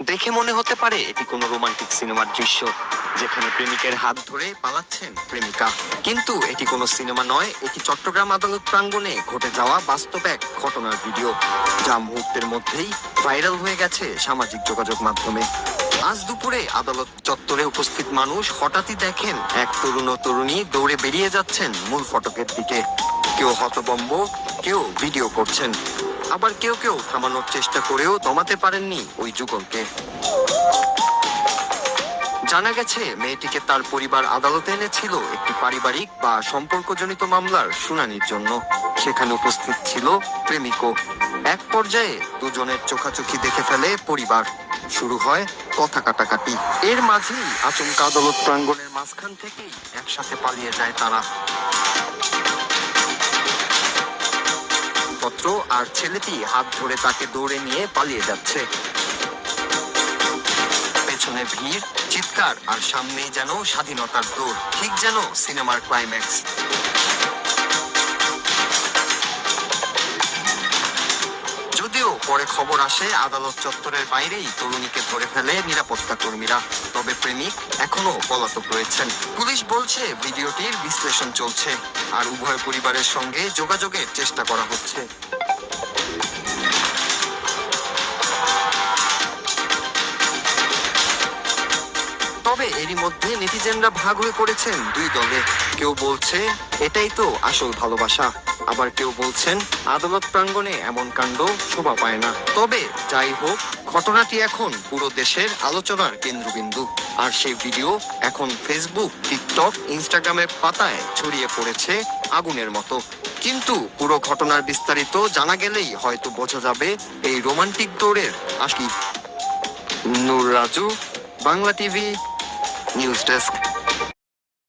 দেখে মনে হতে পারে এটি কোনো রোমান্টিক সিনেমার দৃশ্য, যেখানে প্রেমিকের হাত ধরে পালাচ্ছেন প্রেমিকা। কিন্তু এটি কোনো সিনেমা নয়, এটি চট্টগ্রাম আদালত প্রাঙ্গণে ঘটে যাওয়া বাস্তব এক ঘটনার ভিডিও, যা মুহূর্তের মধ্যেই ভাইরাল হয়ে গেছে সামাজিক যোগাযোগ মাধ্যমে। আজ দুপুরে আদালত চত্বরে উপস্থিত মানুষ হঠাৎই দেখেন এক তরুণ ও তরুণী দৌড়ে বেরিয়ে যাচ্ছেন মূল ফটকের দিকে। কেউ হতভম্ব, কেউ ভিডিও করছেন, আবার কেউ কেউ থামানোর চেষ্টা করেও দমাতে পারেননি ওই যুগলকে। জানা গেছে মেয়েটিকে তার পরিবার আদালতে এনেছিল একটি পারিবারিক বা সম্পর্কজনিত মামলার শুনানির জন্য। সেখানে উপস্থিত ছিল প্রেমিকও। এক পর্যায়ে দুজনের চোখাচোখি দেখে ফেলে পরিবার, শুরু হয় কথা কাটাকাটি। এর মাঝেই আচমকা আদালত প্রাঙ্গণের মাঝখান থেকেই একসাথে পালিয়ে যায় তারা। পত্র আর ছেলেটি হাত ধরে তাকে দৌড়ে নিয়ে পালিয়ে যাচ্ছে। পেছনে ভিড়, চিৎকার, আর সামনেই যেন স্বাধীনতার দৌড়, ঠিক যেন সিনেমার ক্লাইম্যাক্স। যদিও পরে খবর আসে আদালত চত্বরের বাইরেই তরুণীকে ধরে ফেলে নিরাপত্তা কর্মীরা, তবে প্রেমিক এখনো পলাতক রয়েছেন। পুলিশ বলছে ভিডিওটির বিশ্লেষণ চলছে আর উভয় পরিবারের সঙ্গে যোগাযোগের চেষ্টা করা হচ্ছে। তবে এরই মধ্যে নেটিজেনরা ভাগ হয়ে পড়েছেন দুই দলে। কেউ বলছে এটাই তো আসল ভালোবাসা, আবার কেউ বলছেন আদালত প্রাঙ্গণে এমন কাণ্ড শোভা পায় না। তবে যাই হোক, ঘটনাটি এখন পুরো দেশের আলোচনার কেন্দ্রবিন্দু, আর সেই ভিডিও এখন ফেসবুক, টিকটক, ইনস্টাগ্রামের পাতায় ছড়িয়ে পড়েছে আগুনের মতো। কিন্তু পুরো ঘটনার বিস্তারিত জানা গেলেই হয়তো বোঝা যাবে এই রোমান্টিক দৌড়ের আসল। Noor Raju, Bangla TV news desk.